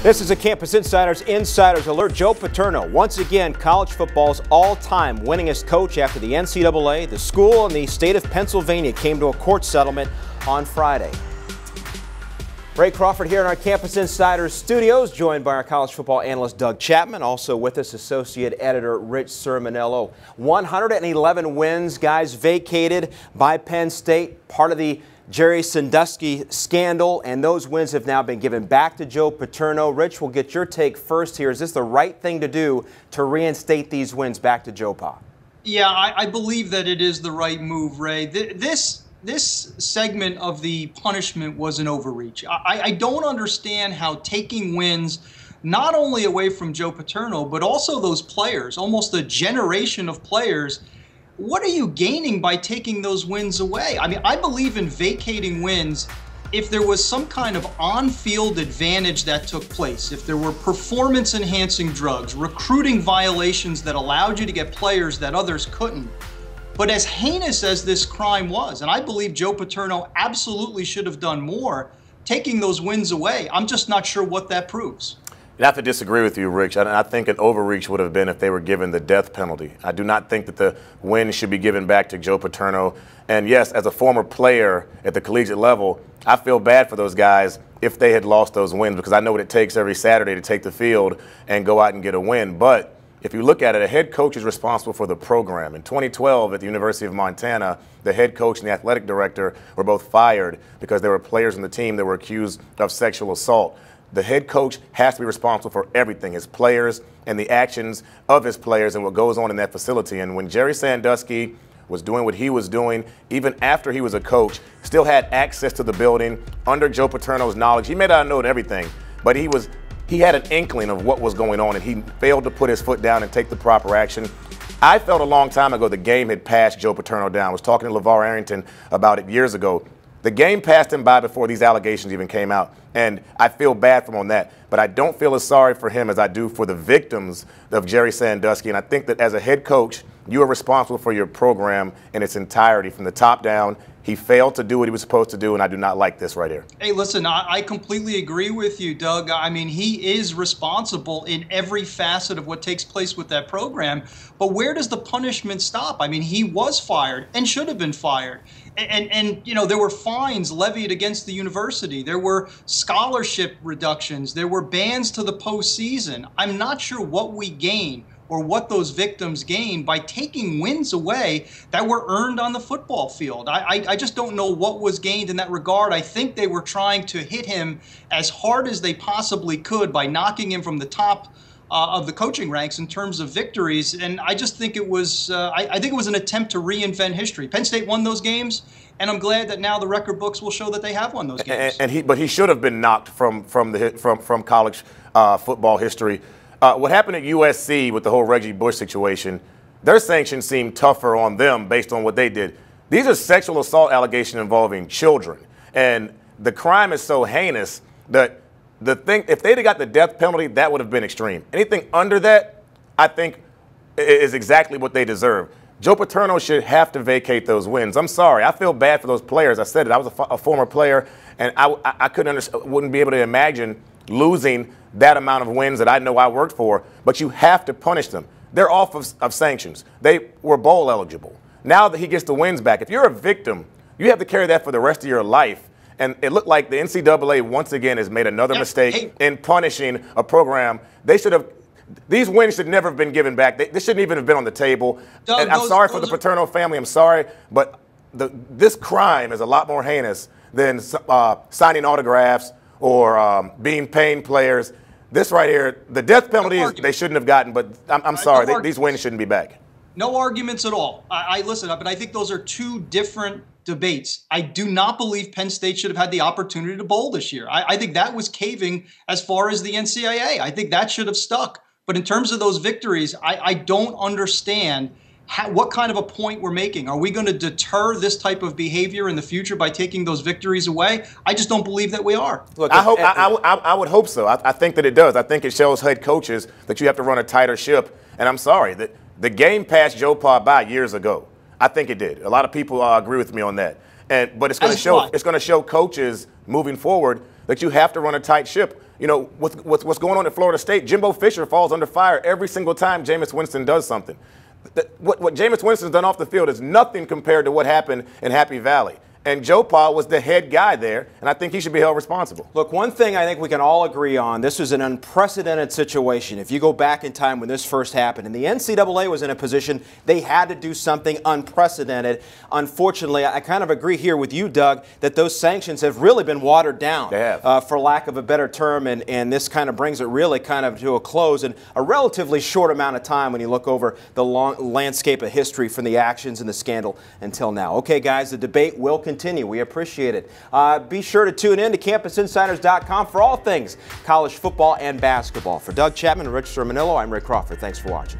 This is a Campus Insiders Insiders Alert. Joe Paterno, once again, college football's all-time winningest coach after the NCAA, the school, and the state of Pennsylvania came to a court settlement on Friday. Ray Crawford here in our Campus Insiders studios, joined by our college football analyst Doug Chapman. Also with us, associate editor Rich Cirminiello. 111 wins, guys, vacated by Penn State, part of the Jerry Sandusky scandal, and those wins have now been given back to Joe Paterno. Rich, we'll get your take first here. Is this the right thing to do to reinstate these wins back to Joe Pa? Yeah, I believe that it is the right move, Ray. This segment of the punishment was an overreach. I don't understand how taking wins not only away from Joe Paterno, but also those players, almost a generation of players. What are you gaining by taking those wins away? I mean, I believe in vacating wins if there was some kind of on-field advantage that took place, if there were performance-enhancing drugs, recruiting violations that allowed you to get players that others couldn't. But as heinous as this crime was, and I believe Joe Paterno absolutely should have done more, taking those wins away, I'm just not sure what that proves. I have to disagree with you, Rich. I think an overreach would have been if they were given the death penalty. I do not think that the win should be given back to Joe Paterno. And yes, as a former player at the collegiate level, I feel bad for those guys if they had lost those wins, because I know what it takes every Saturday to take the field and go out and get a win. But if you look at it, a head coach is responsible for the program. In 2012 at the University of Montana, the head coach and the athletic director were both fired because there were players on the team that were accused of sexual assault. The head coach has to be responsible for everything, his players and the actions of his players and what goes on in that facility. And when Jerry Sandusky was doing what he was doing, even after he was a coach, still had access to the building under Joe Paterno's knowledge. He may not have known everything, but he had an inkling of what was going on, and he failed to put his foot down and take the proper action. I felt a long time ago the game had passed Joe Paterno down. I was talking to LeVar Arrington about it years ago. The game passed him by before these allegations even came out, and I feel bad for him on that. But I don't feel as sorry for him as I do for the victims of Jerry Sandusky. And I think that as a head coach, you are responsible for your program in its entirety from the top down. He failed to do what he was supposed to do, and I do not like this right here. Hey, listen, I completely agree with you, Doug. I mean, he is responsible in every facet of what takes place with that program. But where does the punishment stop? I mean, he was fired and should have been fired. And you know, there were fines levied against the university. There were scholarship reductions. There were bans to the postseason. I'm not sure what we gain or what those victims gain by taking wins away that were earned on the football field. I just don't know what was gained in that regard. I think they were trying to hit him as hard as they possibly could by knocking him from the top of the coaching ranks in terms of victories, and I just think it was I think it was an attempt to reinvent history. Penn State won those games, and I'm glad that now the record books will show that they have won those games. But he should have been knocked from college football history. What happened at USC with the whole Reggie Bush situation, their sanctions seem tougher on them based on what they did. These are sexual assault allegations involving children, and the crime is so heinous that the thing, if they'd have got the death penalty, that would have been extreme. Anything under that, I think, is exactly what they deserve. Joe Paterno should have to vacate those wins. I'm sorry. I feel bad for those players. I said it. I was a former player, and I wouldn't be able to imagine losing that amount of wins that I know I worked for, but you have to punish them. They're off of sanctions. They were bowl eligible. Now that he gets the wins back, if you're a victim, you have to carry that for the rest of your life. And it looked like the NCAA once again has made another mistake in punishing a program. They should have. These wins should never have been given back. They shouldn't even have been on the table. Doug, and I'm sorry for the Paterno family. I'm sorry, but this crime is a lot more heinous than signing autographs or being paying players. This right here, the death penalty, they shouldn't have gotten. But I'm sorry, these wins shouldn't be back. No arguments at all. I listen, but I think those are two different debates. I do not believe Penn State should have had the opportunity to bowl this year. I think that was caving as far as the NCAA. I think that should have stuck. But in terms of those victories, I don't understand what kind of a point we're making. Are we going to deter this type of behavior in the future by taking those victories away? I just don't believe that we are. Look, I would hope so. I think that it does. I think it shows head coaches that you have to run a tighter ship. And I'm sorry that the game passed Joe Pa by years ago. I think it did. A lot of people agree with me on that. But it's going to show coaches moving forward that you have to run a tight ship. You know, with what's going on at Florida State, Jimbo Fisher falls under fire every single time Jameis Winston does something. What Jameis Winston's done off the field is nothing compared to what happened in Happy Valley. And Joe Pa was the head guy there, and I think he should be held responsible. Look, one thing I think we can all agree on, this was an unprecedented situation. If you go back in time when this first happened, and the NCAA was in a position they had to do something unprecedented. Unfortunately, I kind of agree here with you, Doug, that those sanctions have really been watered down, they have. For lack of a better term, and this kind of brings it really kind of to a close in a relatively short amount of time when you look over the long landscape of history from the actions and the scandal until now. Okay, guys, the debate will continue. We appreciate it. Be sure to tune in to CampusInsiders.com for all things college football and basketball. For Doug Chapman and Rich Cirminiello, I'm Rick Crawford. Thanks for watching.